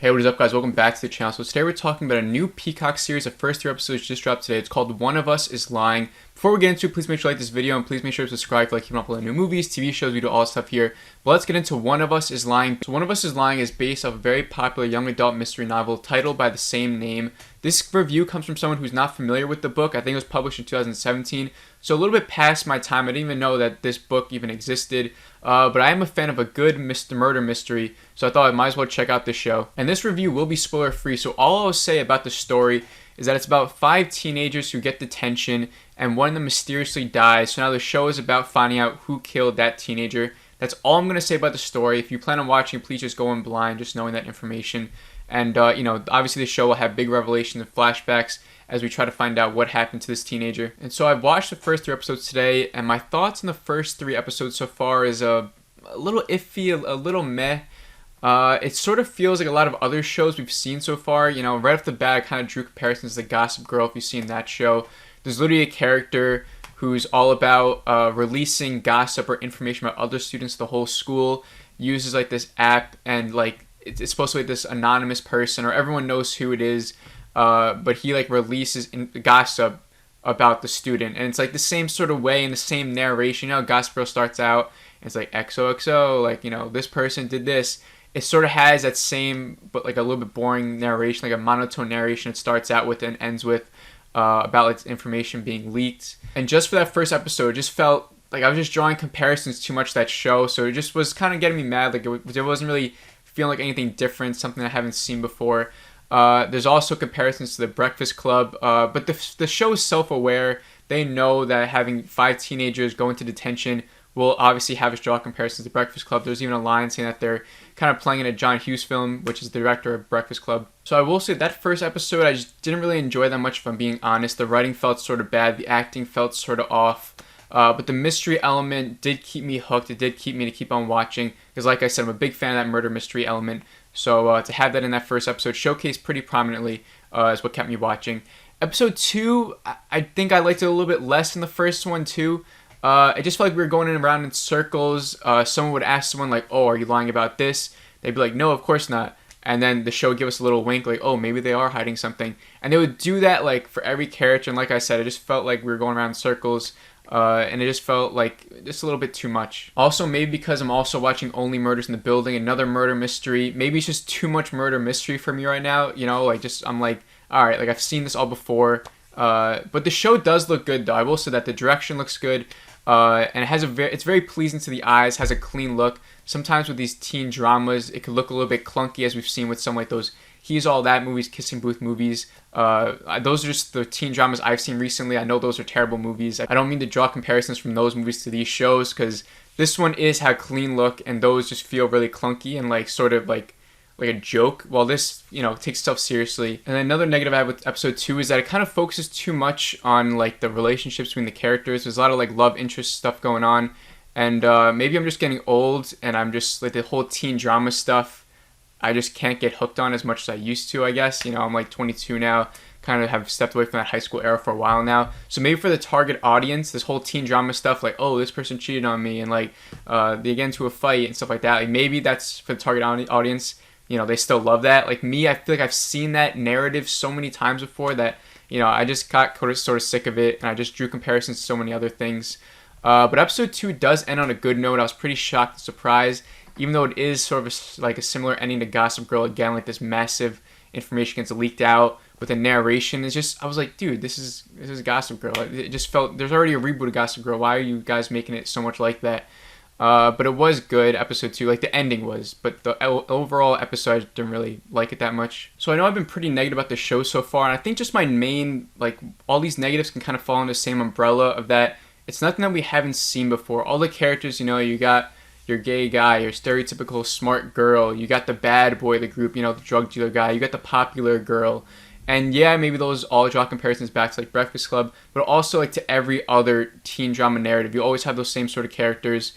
Hey, what is up, guys? Welcome back to the channel. So today we're talking about a new Peacock series. The first 3 episodes just dropped today. It's called One of Us is Lying. Before we get into it, please make sure you like this video and please make sure to subscribe for like keeping up with new movies, TV shows. We do all this stuff here. But let's get into One of Us is Lying. So One of Us is Lying is based off a very popular young adult mystery novel titled by the same name. This review comes from someone who's not familiar with the book. I think it was published in 2017. So a little bit past my time. I didn't even know that this book even existed. But I am a fan of a good murder mystery, so I thought I might as well check out this show. And this review will be spoiler free, so all I'll say about the story is that it's about 5 teenagers who get detention and one of them mysteriously dies. So now the show is about finding out who killed that teenager. That's all I'm going to say about the story. If you plan on watching, please just go in blind, just knowing that information. And, obviously the show will have big revelations and flashbacks as we try to find out what happened to this teenager. And so I've watched the first 3 episodes today, and my thoughts on the first 3 episodes so far is a little iffy, a little meh. It sort of feels like a lot of other shows we've seen so far. Right off the bat, I kind of drew comparisons to Gossip Girl, if you've seen that show. There's literally a character who's all about releasing gossip or information about other students to the whole school, uses like this app, and like it's supposed to be this anonymous person, or everyone knows who it is, but he like releases gossip about the student, and it's like the same sort of way and the same narration. Gossip Girl starts out, and it's like XOXO, like this person did this. It sort of has that same, but like a little bit boring narration, like a monotone narration. It starts out with and ends with about like information being leaked. And just for that first episode, it just felt like I was just drawing comparisons too much to that show, so it just was kind of getting me mad. Like it wasn't really feeling like anything different, something I haven't seen before. There's also comparisons to The Breakfast Club, but the show is self-aware. They know that having 5 teenagers go into detention will obviously have us draw comparisons to The Breakfast Club. There's even a line saying that they're kind of playing in a John Hughes film, which is the director of Breakfast Club. So I will say that first episode, I just didn't really enjoy that much, if I'm being honest. The writing felt sort of bad. The acting felt sort of off. But the mystery element did keep me hooked. It did keep me to keep on watching. Because like I said, I'm a big fan of that murder mystery element. So to have that in that first episode showcased pretty prominently is what kept me watching. Episode 2, I think I liked it a little bit less than the first one too. It just felt like we were going around in circles. Someone would ask someone like, oh, are you lying about this? They'd be like, no, of course not. And then the show would give us a little wink like, oh, maybe they are hiding something. And they would do that like for every character. And like I said, it just felt like we were going around in circles. And it just felt like just a little bit too much. Also, maybe because I'm also watching Only Murders in the Building, another murder mystery. Maybe it's just too much murder mystery for me right now. I'm like, all right, like I've seen this all before. But the show does look good, though. I will say that the direction looks good. And it has it's very pleasing to the eyes, has a clean look. Sometimes with these teen dramas, it could look a little bit clunky, as we've seen with some like those He's All That movies, Kissing Booth movies. Those are just the teen dramas I've seen recently. I know those are terrible movies. I don't mean to draw comparisons from those movies to these shows, because this one is have clean look, and those just feel really clunky and like sort of like a joke, while this, takes itself seriously. And another negative I have with episode 2 is that it kind of focuses too much on like the relationships between the characters. There's a lot of like love interest stuff going on, and maybe I'm just getting old, and I'm just like the whole teen drama stuff I just can't get hooked on as much as I used to, I guess. I'm like 22 now, kind of have stepped away from that high school era for a while now. So maybe for the target audience, this whole teen drama stuff, like, oh, this person cheated on me, and like they get into a fight and stuff like that. Like maybe that's for the target audience. They still love that. Like me, I feel like I've seen that narrative so many times before that, I just got sort of sick of it, and I just drew comparisons to so many other things. But episode 2 does end on a good note. I was pretty shocked and surprised, even though it is sort of like a similar ending to Gossip Girl. Again, like this massive information gets leaked out with a narration. It's just, I was like, dude, this is Gossip Girl. It just felt, there's already a reboot of Gossip Girl. Why are you guys making it so much like that? But it was good, episode 2, like the ending was, but the overall episode, I didn't really like it that much. So I know I've been pretty negative about the show so far, and I think just my main, like, all these negatives can kind of fall into the same umbrella of that it's nothing that we haven't seen before. All the characters, you got your gay guy, your stereotypical smart girl, you got the bad boy of the group, the drug dealer guy, you got the popular girl. And yeah, maybe those all draw comparisons back to like Breakfast Club, but also like to every other teen drama narrative. You always have those same sort of characters.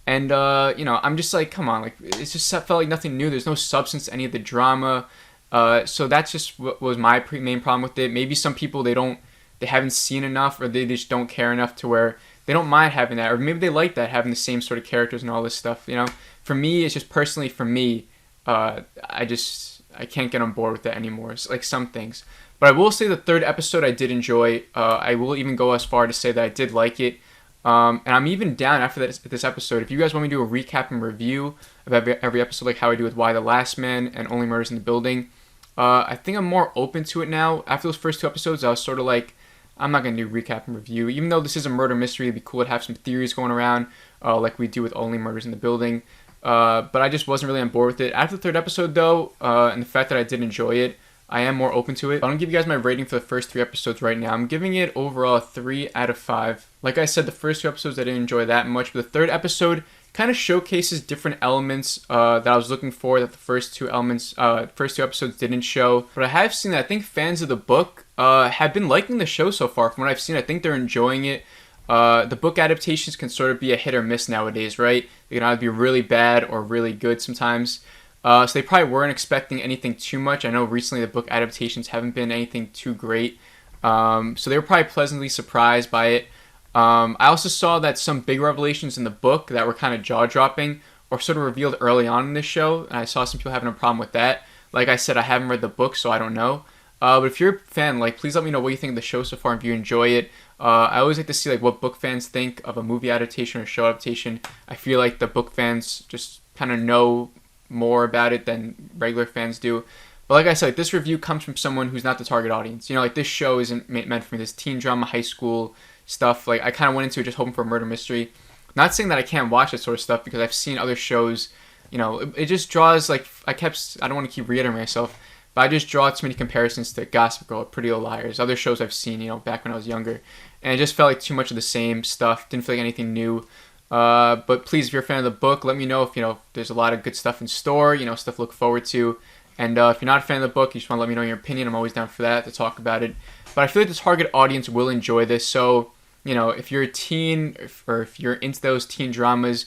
And, I'm just like, come on, like, it just felt like nothing new. There's no substance to any of the drama. So that's just what was my main problem with it. Maybe some people, they haven't seen enough, or they just don't care enough to where they don't mind having that, or maybe they like that, having the same sort of characters and all this stuff. For me, it's just personally for me, I I can't get on board with that anymore. It's like some things. But I will say the third episode I did enjoy. I will even go as far to say that I did like it. And I'm even down after this episode. If you guys want me to do a recap and review of every episode, like how I do with Why the Last Man and Only Murders in the Building, I think I'm more open to it now. After those first two episodes, I was sort of like, I'm not going to do recap and review. Even though this is a murder mystery, it'd be cool to have some theories going around, like we do with Only Murders in the Building. But I just wasn't really on board with it. After the third episode, though, and the fact that I did enjoy it, I am more open to it. I'm going to give you guys my rating for the first 3 episodes right now. I'm giving it overall a 3 out of 5. Like I said, the first 2 episodes I didn't enjoy that much, but the third episode kind of showcases different elements that I was looking for that the first 2 episodes didn't show. But I have seen that I think fans of the book have been liking the show so far. From what I've seen, I think they're enjoying it. The book adaptations can sort of be a hit or miss nowadays, right? They can either be really bad or really good sometimes. So they probably weren't expecting anything too much. I know recently the book adaptations haven't been anything too great. So they were probably pleasantly surprised by it. I also saw that some big revelations in the book that were kind of jaw-dropping or sort of revealed early on in this show. And I saw some people having a problem with that. Like I said, I haven't read the book, so I don't know. But if you're a fan, like, please let me know what you think of the show so far and if you enjoy it. I always like to see like what book fans think of a movie adaptation or show adaptation. I feel like the book fans just kind of know more about it than regular fans do. But like I said, like, this review comes from someone who's not the target audience. You know, like this show isn't meant for me. This teen drama, high school stuff. Like I kind of went into it just hoping for a murder mystery. Not saying that I can't watch that sort of stuff because I've seen other shows. You know, it just draws like I don't want to keep reiterating myself, but I just draw too many comparisons to Gossip Girl, Pretty Little Liars, other shows I've seen, you know, back when I was younger. And it just felt like too much of the same stuff. Didn't feel like anything new. But please, if you're a fan of the book, let me know if, you know, there's a lot of good stuff in store, you know, stuff to look forward to. And if you're not a fan of the book, you just want to let me know your opinion. I'm always down for that, to talk about it. But I feel like the target audience will enjoy this. So, you know, if you're a teen or if you're into those teen dramas,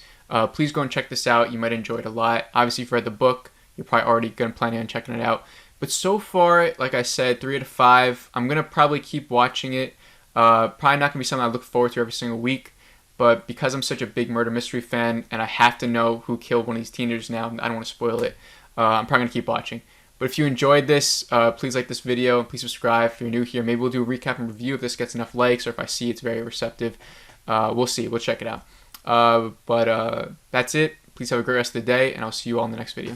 please go and check this out. You might enjoy it a lot. Obviously, if you read the book, you're probably already planning on checking it out. But so far, like I said, 3 out of 5. I'm going to probably keep watching it. Probably not going to be something I look forward to every single week. But because I'm such a big murder mystery fan and I have to know who killed one of these teenagers now, I don't want to spoil it. I'm probably going to keep watching. But if you enjoyed this, please like this video. Please subscribe if you're new here. Maybe we'll do a recap and review if this gets enough likes or if I see it's very receptive. We'll see. We'll check it out. But that's it. Please have a great rest of the day, and I'll see you all in the next video.